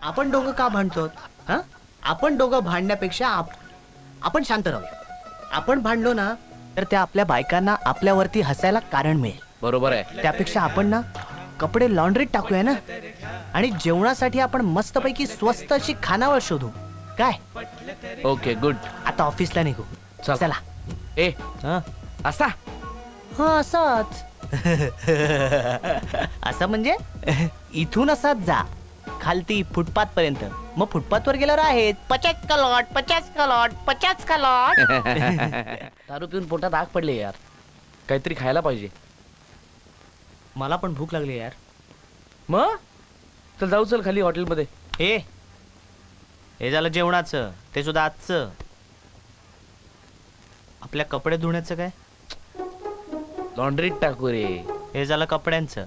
आपण दोघं का भांडतो? हा, आपण दोघं भांडण्यापेक्षा आपण शांत राहूया. आपण भांडलो ना तर त्या आपल्या बायकांना आपल्यावरती हसायला कारण मिळेल. बरोबर आहे. त्यापेक्षा आपण ना कपडे लॉन्ड्रीत टाकूया ना, आणि जेवणासाठी आपण मस्तपैकी स्वस्त अशी खानावळ शोधू. काय? Okay good. आता ऑफिसला निघू. चल. चला. ए हा असा हा, असाच. असं म्हणजे इथून असाच जा खालती फुटपाथ पर्यंत. मग फुटपाथ वर गेल्यावर आहेत 50 कलॉट 50 कलॉट 50 कलॉट. दारू पिऊन पोटात आग पडली यार. काहीतरी खायला पाहिजे. मला पण भूक लागली यार. मग चल जाऊ, चल खाली हॉटेलमध्ये. हे झालं जेवणाचं, ते सुद्धा आजचं. आपल्या कपडे धुण्याचं काय? लॉन्ड्रीत टाकू रे. हे झालं कपड्यांचं.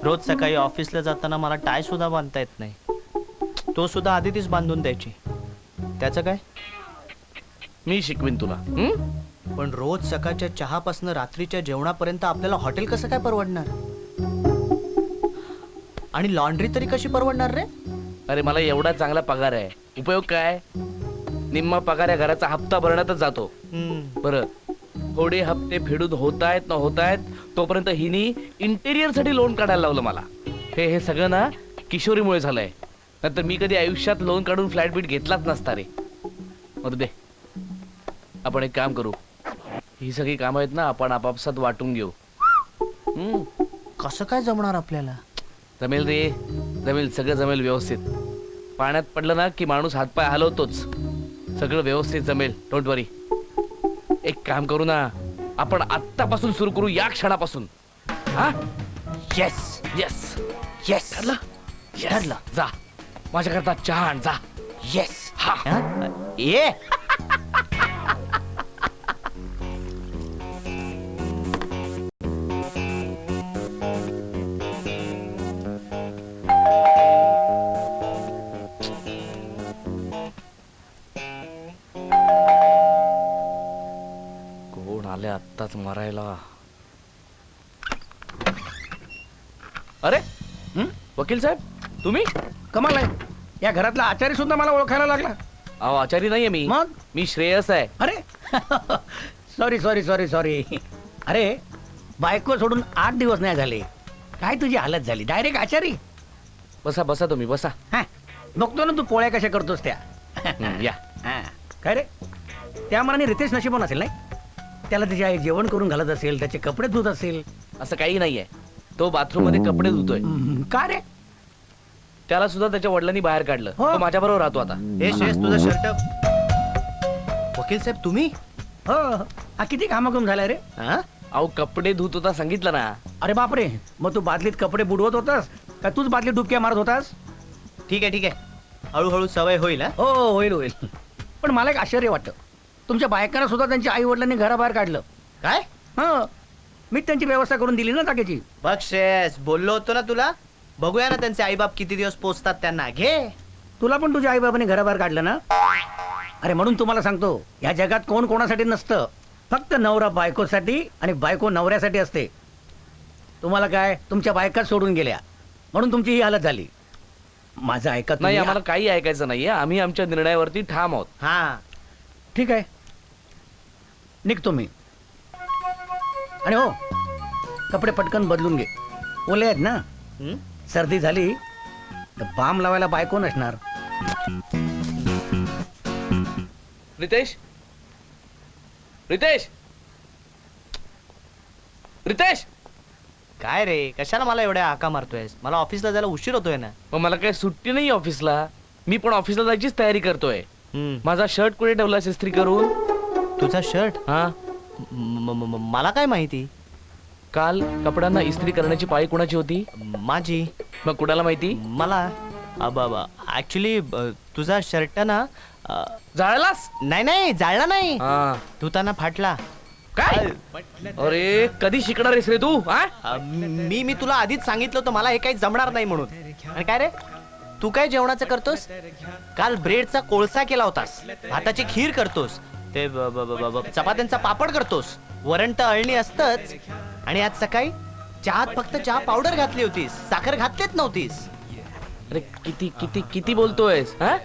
रोज सकाळी ऑफिसला जाताना मला टाय सुद्धा बांधता येत नाही. तो सुद्धा आधी तीच बांधून द्यायची. त्याचं काय? मी शिकवीन तुला. पण रोज सकाळच्या चहापासून रात्रीच्या जेवणापर्यंत आपल्याला हॉटेल कसं काय परवडणार? आणि लॉन्ड्री तरी कशी परवडणार रे? अरे मला एवढा चांगला पगार आहे, उपयोग काय? निम्मा पगार या घराचा हप्ता भरण्यातच जातो. बरं, थोडे हप्ते फेडून होतायत न होतायत तोपर्यंत हिनी इंटेरियर साठी लोन काढायला लावलं मला. हे सगळं ना किशोरीमुळे झालंय. नंतर मी कधी आयुष्यात लोन काढून फ्लॅट बीट घेतलाच नसता रे. मरू दे. आपण एक काम करू, ही सगळी कामं आहेत ना आपण आपापसात वाटून घेऊ. कसं काय जमणार आपल्याला? जमेल रे, जमेल, सगळं जमेल व्यवस्थित. पाण्यात पडलं ना की माणूस हातपाय हलवतोच. सगळं व्यवस्थित जमेल, डोंट वरी. एक काम करू ना, आपण आत्तापासून सुरू करू, या क्षणापासून. हा, येस येस येस. ठरलं. ठरलं. जा माझ्याकरता चहा आण, जा. येस. हा. ये. कोण आले आत्ताच मारायला? अरे वकील साहेब, तुम्ही? कमाल आहे, या घरातला आचारी सुद्धा मला ओळखायला लागला. अहो आचारी नाहीये मी. मग? मी श्रेयस आहे. अरे सॉरी सॉरी सॉरी सॉरी. अरे बायको सोडून 8 दिवस नाही झाले, काय तुझी हालत झाली? डायरेक्ट आचारी. बसा बसा, तुम्ही बसा. हा, बघतो ना तू पोळ्या कशा करतोस त्या. या. हा, काय रे, त्या मनाने रितेश नशीबवान असेल नाही? त्याला त्याची आई जेवण करून घालत असेल, त्याचे कपडे धुत असेल. असं काही नाहीये. तो बाथरूम मध्ये कपडे धुतोय. का रे? त्याला सुद्धा त्याच्या वडिलांनी बाहेर काढलं. हो. तो माझ्या बरोबर राहतो आता. हे शेष तुझं शर्ट. वकील साहेब तुम्ही? हो, हा किती घामाघूम झालाय रे. हा? अहो कपडे धुत होता सांगितलं ना. अरे बापरे, मग तू बादलीत कपडे बुडवत होतास का तूच बादलीत डुबक्या मारत होतास? ठीक आहे, हळूहळू सवय होईल. हा, हो होईल होईल. पण मला एक आश्चर्य वाटतं, तुमच्या बायकांना सुद्धा त्यांच्या आई वडिलांनी घराबाहेर काढलं. काय? हा, मीच त्यांची व्यवस्था करून दिली ना जागेची. बघ शेष, बोललो होतो ना तुला. बघूया ना त्यांचे आईबाप किती दिवस पोचतात त्यांना. घे. तुला पण तुझ्या आई बाबांनी घराबाहेर काढलं ना. अरे म्हणून तुम्हाला सांगतो, या जगात कोण कोणासाठी नसतं, फक्त नवरा बायकोसाठी आणि बायको नवऱ्यासाठी असते. तुम्हाला काय, तुमच्या बायकाच सोडून गेल्या म्हणून तुमची ही हालत झाली. माझं ऐकत नाही, तुम्ही. आम्हाला काही ऐकायचं नाहीये. आम्ही आमच्या निर्णयावरती ठाम आहोत. हा, ठीक आहे, निघतो मी. आणि हो, कपडे पटकन बदलून घे, ओले आहेत ना. सर्दी झाली तर बाम लावायला बायको नसणार. रितेश, रितेश, रितेश. काय रे, कशाला मला एवढ्या हाका मारतोयस? मला ऑफिसला जायला उशीर होतोय ना. मग मला काही सुट्टी नाही ऑफिसला. मी पण ऑफिसला जायचीच तयारी करतोय. हम्म. माझा शर्ट कुठे ठेवला इस्त्री करून? तुझा शर्ट? हा, मला काय माहिती? काल कपड्यांना इस्त्री करण्याची पाळी कुणाची होती? माझी. मग कुणाला माहिती? मला. ऍक्च्युली तुझा शर्ट ना जाळलास? नाही जाळला नाही, हा. धुताना फाटला. काय? अरे कधी शिकणार आहेस रे तू? मी तुला आधीच सांगितलं होतं मला हे काही जमणार नाही म्हणून. आणि काय रे, तू काय जेवणाचं करतोस? काल ब्रेडचा कोळसा केला होतास, भाताची खीर करतोस, ते चपात्यांचा पापड करतोस, वरण तर अळणी असतच. आणि आज सकाळी चहात फक्त चहा पावडर घातली होतीस, साखर घातलीच नव्हतीस. अरे किती किती किती बोलतोयस हा?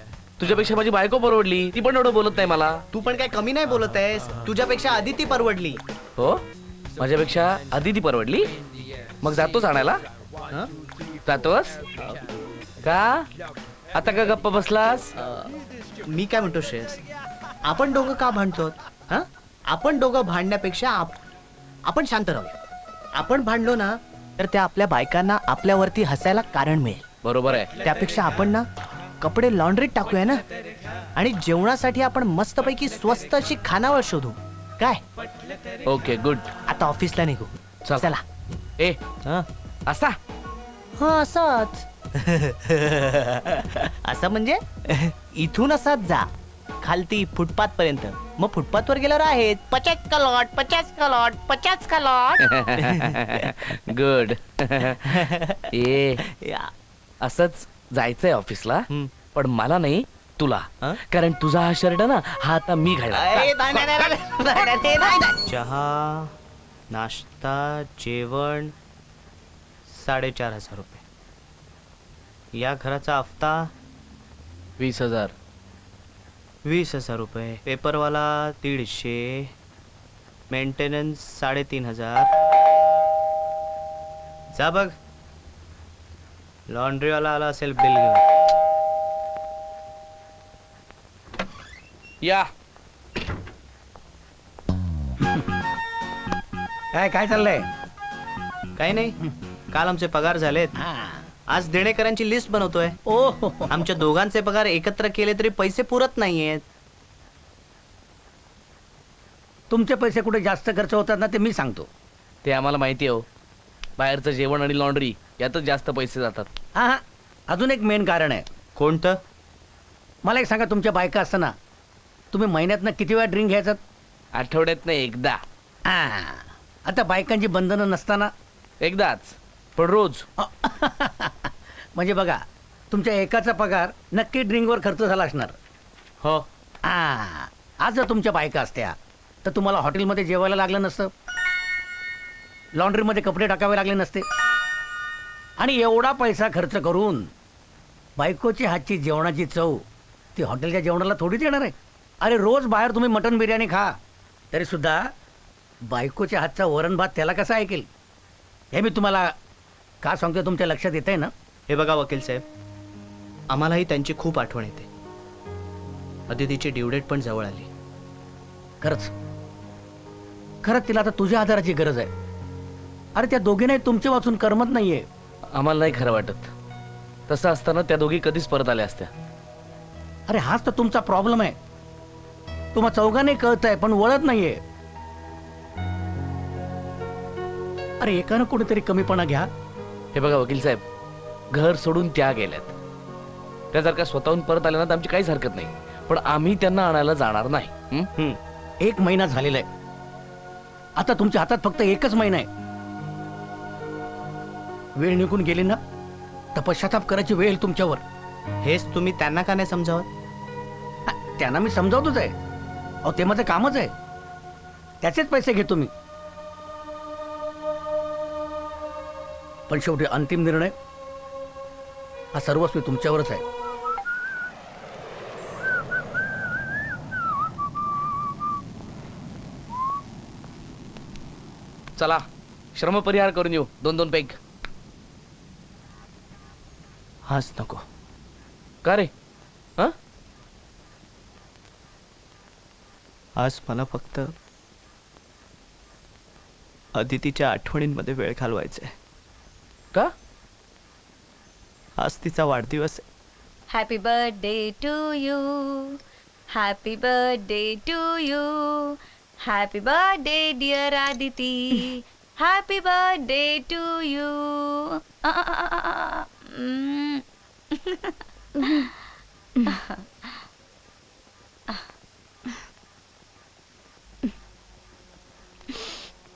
तुझ्यापेक्षा माझी बायको परवडली, ती पण एवढं बोलत नाही मला. तू पण काय कमी नाही बोलत आहेस. तुझ्यापेक्षा आदिती परवडली. हो, माझ्यापेक्षा आदिती परवडली. मग जातोस आणायला? हं? जातोस का? आता का गप्प बसलास? मी काय म्हणतो श्रेयस, आपण दोघं का भांडतो? हा, आपण दोघं भांडण्यापेक्षा आपण शांत राहू. आपण भांडलो ना तर त्या आपल्या बायकांना आपल्यावरती हसायला कारण मिळेल. बरोबर आहे. त्यापेक्षा आपण ना कपडे लॉन्ड्रीत टाकूया ना, आणि जेवणासाठी आपण मस्तपैकी स्वस्त अशी खानावळ शोधू. काय? Okay good. आता ऑफिसला निघू. चल. चला. ए हं? असा हा, असंच. असं म्हणजे इथून असाच जा खालती फुटपाथ पर्यंत. मग फुटपाथ वर गेल्यावर आहेत 50 कलॉट 50 कलॉट. गुड. ए या. असंच जायचंय ऑफिसला, हं. पण मला नाही, तुला. हं? कारण तुझा हा शर्ट ना, हा आता मी घालणार. अरे, नाही. चहा, नाश्ता, जेवण 4,500 रुपये. या घराचा हफ्ता 20,000. 20,000 रुपये. पेपरवाला 150. मेंटेनन्स 3,500. जा बघ, लॉन्ड्रीवाला आला असेल बिल घेऊन. या. काय चाललंय? काही नाही, काल आमचे पगार झालेत. आज देणेकरांची लिस्ट बनवतोय. ओ आमच्या दोघांचे पगार एकत्र केले तरी पैसे पुरत नाहीयेत. तुमचे पैसे कुठे जास्त खर्च होतात ना ते मी सांगतो. ते आम्हाला माहिती आहे हो. बाहेरचं जेवण आणि लॉन्ड्री यातच जास्त पैसे जातात. हा, अजून एक मेन कारण आहे. कोणतं? मला एक सांगा, तुमच्या बायका असताना तुम्ही महिन्यातनं किती वेळा ड्रिंक घ्यायचं? आठवड्यात एकदा. आता बायकांची बंधनं नसताना एकदाच, पण रोज. म्हणजे बघा, तुमच्या एकाचा पगार नक्की ड्रिंकवर खर्च झाला असणार. हो. आज जर तुमच्या बायका असत्या तर तुम्हाला हॉटेलमध्ये जेवायला लागलं नसतं, लॉन्ड्रीमध्ये कपडे टाकावे लागले नसते, आणि एवढा पैसा खर्च करून बायकोची हातची जेवणाची चव ती हॉटेलच्या जेवणाला थोडीच येणार आहे. अरे रोज बाहेर तुम्ही मटण बिर्याणी खा तरी सुद्धा बायकोच्या हातचा वरण भात त्याला कसा ऐकेल? हे मी तुम्हाला का सांगतो, तुमच्या लक्षात येत आहे ना? हे बघा वकील साहेब, आम्हालाही त्यांची खूप आठवण येते. अदितीची ड्यू डेट पण जवळ आली. खरंच खरंच तिला आता तुझ्या आधाराची गरज आहे. अरे त्या दोघींनाही तुमचे वाचून करमत नाहीये. आम्हाला नाही खरं वाटत. तसं असताना त्या दोघी कधीच परत आल्या असत्या. अरे हाच तर तुमचा प्रॉब्लेम आहे. तुम्हा चौघांनी कळत आहे पण वळत नाहीये. अरे एकानं कुठेतरी कमीपणा घ्या. हे बघा वकील साहेब, घर सोडून त्या गेल्यात. त्या जर का स्वतःहून परत आल्या ना तर आमची काहीच हरकत नाही, पण आम्ही त्यांना आणायला जाणार नाही. 1 महिना झालेला आहे. आता तुमच्या हातात फक्त 1च महिना आहे. वेळ निघून गेली ना तर पश्चाताप करायची वेळ येईल तुमच्यावर. हेच तुम्ही त्यांना का नाही समजावत? त्यांना मी समजावतोच आहे. अहो ते माझं कामच आहे. त्याचेच पैसे घेतो मी. पण शेवटी अंतिम निर्णय हा सर्वस्वी तुमच्यावरच आहे. चला श्रमपरिहार करून येऊ. 2-2 पेग. हाच नको. का रे? हा? आज मला फक्त अदितीच्या आठवणींमध्ये वेळ घालवायचा आहे. का? आज तिचा वाढदिवस आहे. Happy birthday to you, happy birthday to you, happy birthday dear Aditi, happy birthday to you.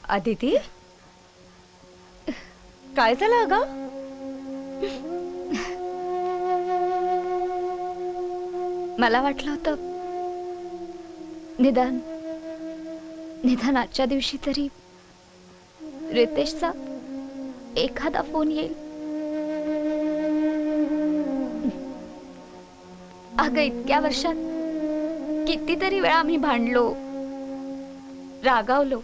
Aditi, काय झालं अगं? मला वाटलं होतं निदान आजच्या दिवशी तरी रितेशचा एखादा फोन येईल. अगं इतक्या वर्षात कितीतरी वेळा आम्ही भांडलो, रागावलो,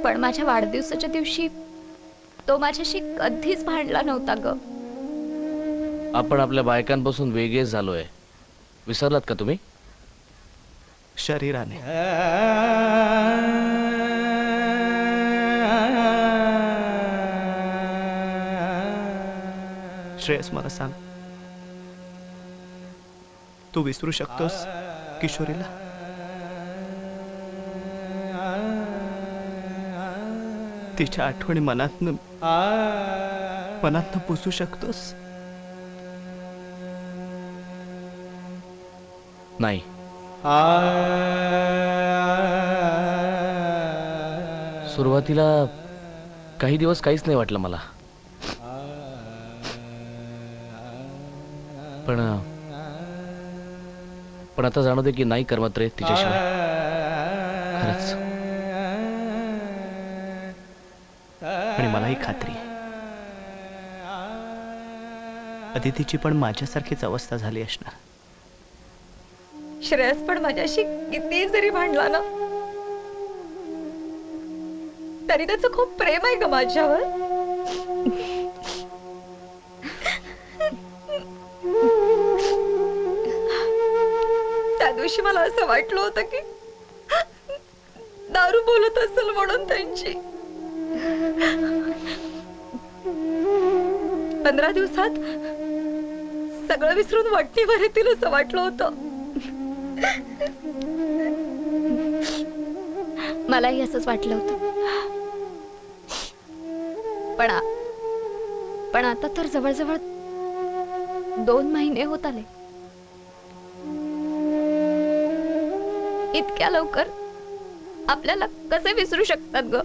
पण माझ्या वाढदिवसाच्या दिवशी तो माझ्याशी कधीच भांडला नव्हता ग. आपण आपल्या बायकांपासून वेगळे झालोय, विसरलात का तुम्ही? शरीराने. श्रेयस, मला सांग, तू विसरू शकतोस किशोरीला? तिच्या आठवणी मनातनं पुसू शकतोस? नाही. सुरुवातीला काही दिवस काहीच नाही वाटलं मला, पण आता जाणवते की नाही करमत रे तिच्याशिवाय. खरंच. आणि मलाही खात्री आहे, अदितीची पण माझ्यासारखीच अवस्था झाली असणार. श्रेयस पण माझ्याशी किती जरी भांडला ना, तरी त्याचं खूप प्रेम आहे ग माझ्यावर. त्या दिवशी मला असं वाटलं होतं की दारू बोलत असेल म्हणून त्यांची. 15 दिवसात सगळं विसरून वटणीवर येतील असं वाटलं होतं. मलाही असंच वाटलं होतं, पण आता तर जवळजवळ 2 महिने होत आले. इतक्या लवकर आपल्याला कसे विसरू शकतात ग?